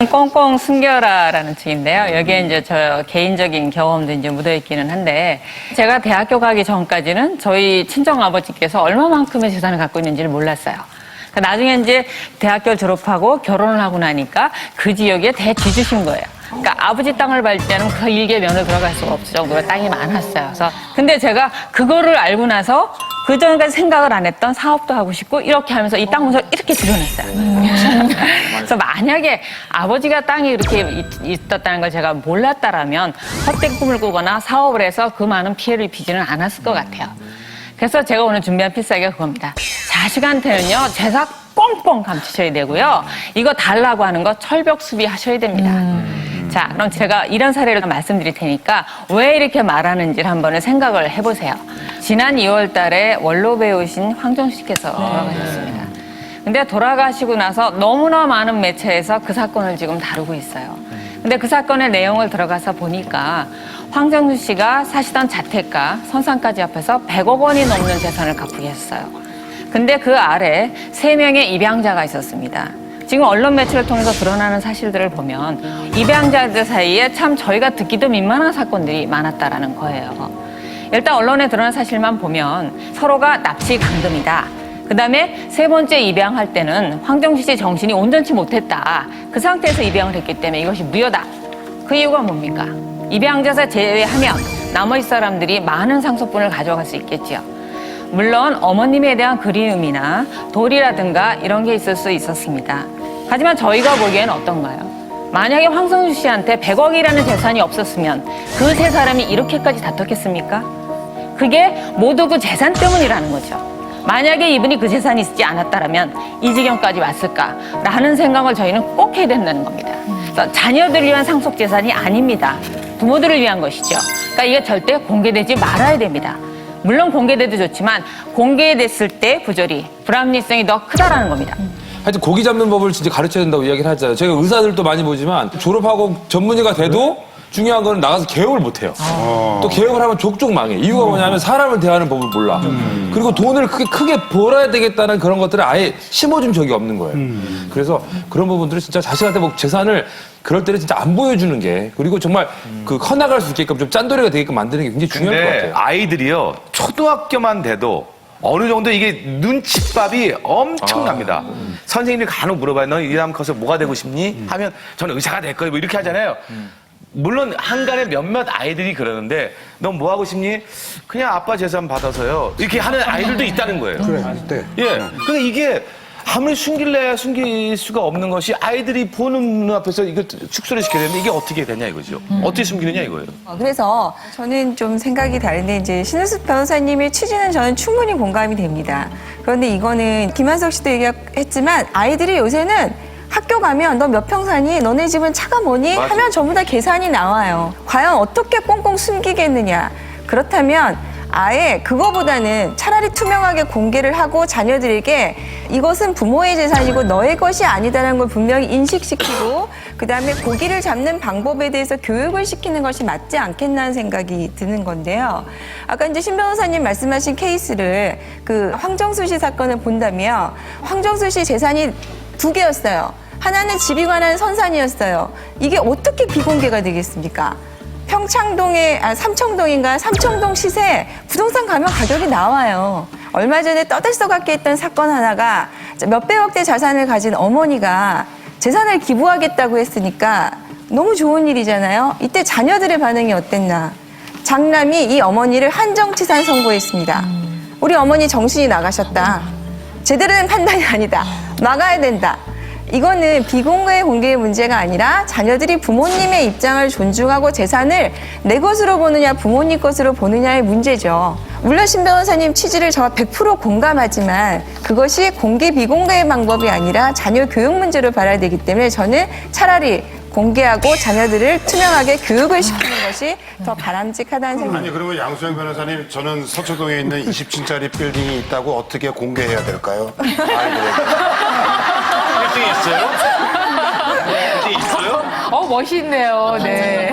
꽁꽁 숨겨라라는 책인데요. 여기에 이제 저 개인적인 경험도 이제 묻어있기는 한데, 제가 대학교 가기 전까지는 저희 친정 아버지께서 얼마만큼의 재산을 갖고 있는지를 몰랐어요. 나중에 이제 대학교 졸업하고 결혼을 하고 나니까 그 지역에 대지주신 거예요. 그러니까 아버지 땅을 밟을 때는 그 일개 면을 들어갈 수가 없을 정도로 땅이 많았어요. 그래서 근데 제가 그거를 알고 나서 그 전까지 생각을 안 했던 사업도 하고 싶고 이렇게 하면서 이 땅 문서를 이렇게 들여놨어요. 그래서 만약에 아버지가 땅이 이렇게 있었다는 걸 제가 몰랐다라면 헛된 꿈을 꾸거나 사업을 해서 그 많은 피해를 입히지는 않았을 것 같아요. 그래서 제가 오늘 준비한 필살기가 그겁니다. 자식한테는요, 재산 꽁꽁 감추셔야 되고요. 이거 달라고 하는 거 철벽 수비하셔야 됩니다. 자, 그럼 제가 이런 사례를 말씀드릴 테니까 왜 이렇게 말하는지를 한번 생각을 해보세요. 지난 2월 달에 원로 배우신 황정수 씨께서 돌아가셨습니다. 근데 돌아가시고 나서 너무나 많은 매체에서 그 사건을 지금 다루고 있어요. 근데 그 사건의 내용을 들어가서 보니까 황정수 씨가 사시던 자택과 선산까지 합해서 100억 원이 넘는 재산을 갖고 계셨어요. 근데 그 아래 3명의 입양자가 있었습니다. 지금 언론 매체를 통해서 드러나는 사실들을 보면 입양자들 사이에 참 저희가 듣기도 민망한 사건들이 많았다라는 거예요. 일단 언론에 드러난 사실만 보면 서로가 납치 강금이다. 그 다음에 세 번째 입양할 때는 황정수 씨 정신이 온전치 못했다. 그 상태에서 입양을 했기 때문에 이것이 무효다. 그 이유가 뭡니까? 입양자사 제외하면 나머지 사람들이 많은 상속분을 가져갈 수 있겠지요. 물론 어머님에 대한 그리움이나 도리라든가 이런 게 있을 수 있었습니다. 하지만 저희가 보기에는 어떤가요? 만약에 황정수 씨한테 100억이라는 재산이 없었으면 그 세 사람이 이렇게까지 다퉜겠습니까? 그게 모두 그 재산 때문이라는 거죠. 만약에 이분이 그 재산이 있지 않았다면 이 지경까지 왔을까라는 생각을 저희는 꼭 해야 된다는 겁니다. 그래서 자녀들을 위한 상속 재산이 아닙니다. 부모들을 위한 것이죠. 그러니까 이게 절대 공개되지 말아야 됩니다. 물론 공개돼도 좋지만 공개됐을 때 부조리, 불합리성이 더 크다라는 겁니다. 하여튼 고기 잡는 법을 진짜 가르쳐야 된다고 이야기를 하잖아요. 저희가 의사들도 많이 보지만 졸업하고 전문의가 돼도 중요한 거는 나가서 개혁을 못 해요. 또 개혁을 하면 족족 망해. 이유가 뭐냐면 사람을 대하는 법을 몰라. 그리고 돈을 크게 벌어야 되겠다는 그런 것들을 아예 심어준 적이 없는 거예요. 그래서 그런 부분들을 진짜 자식한테 뭐 재산을 그럴 때는 진짜 안 보여주는 게, 그리고 정말 그 커나갈 수 있게끔 좀 짠돌이가 되게끔 만드는 게 굉장히 중요할 것 같아요. 아이들이요, 초등학교만 돼도 어느 정도 이게 눈칫밥이 엄청납니다. 선생님이 간혹 물어봐요. 너 이 다음 커서 뭐가 되고 싶니? 하면 저는 의사가 될 거예요. 뭐 이렇게 하잖아요. 물론 한간에 몇몇 아이들이 그러는데 너 뭐 하고 싶니? 그냥 아빠 재산 받아서요. 이렇게 하는 아이들도 있다는 거예요. 그래, 네. 예. 근데 이게 아무리 숨길래야 숨길 수가 없는 것이 아이들이 보는 눈앞에서 이거 축소를 시켜야 되는데 이게 어떻게 되냐 이거죠. 어떻게 숨기느냐 이거예요. 그래서 저는 좀 생각이 다른데 이제 신은숙 변호사님의 취지는 저는 충분히 공감이 됩니다. 그런데 이거는 김한석 씨도 얘기했지만 아이들이 요새는 학교 가면 너 몇 평 사니? 너네 집은 차가 뭐니? 맞아. 하면 전부 다 계산이 나와요. 과연 어떻게 꽁꽁 숨기겠느냐? 그렇다면 아예 그거보다는 차라리 투명하게 공개를 하고 자녀들에게 이것은 부모의 재산이고 너의 것이 아니다라는 걸 분명히 인식시키고 그다음에 고기를 잡는 방법에 대해서 교육을 시키는 것이 맞지 않겠나는 생각이 드는 건데요. 아까 이제 신 변호사님 말씀하신 케이스를 그 황정수 씨 사건을 본다면 황정수 씨 재산이 2개였어요. 하나는 집이 관한 선산이었어요. 이게 어떻게 비공개가 되겠습니까? 평창동에, 삼청동인가? 삼청동 시세 부동산 가면 가격이 나와요. 얼마 전에 떠들썩하게 했던 사건 하나가 몇백억대 자산을 가진 어머니가 재산을 기부하겠다고 했으니까 너무 좋은 일이잖아요. 이때 자녀들의 반응이 어땠나? 장남이 이 어머니를 한정치산 선고했습니다. 우리 어머니 정신이 나가셨다. 제대로 된 판단이 아니다. 막아야 된다. 이거는 비공개 공개의 문제가 아니라 자녀들이 부모님의 입장을 존중하고 재산을 내 것으로 보느냐 부모님 것으로 보느냐의 문제죠. 물론 신 변호사님 취지를 저 100% 공감하지만 그것이 공개 비공개의 방법이 아니라 자녀 교육 문제로 봐야 되기 때문에 저는 차라리 공개하고 자녀들을 투명하게 교육을 시키는 것이 더 바람직하다는 생각입니다. 아니, 그러면 양수영 변호사님, 저는 서초동에 있는 20층짜리 빌딩이 있다고 어떻게 공개해야 될까요? 아이들에게. 있어요? 있어요? 멋있네요. 네.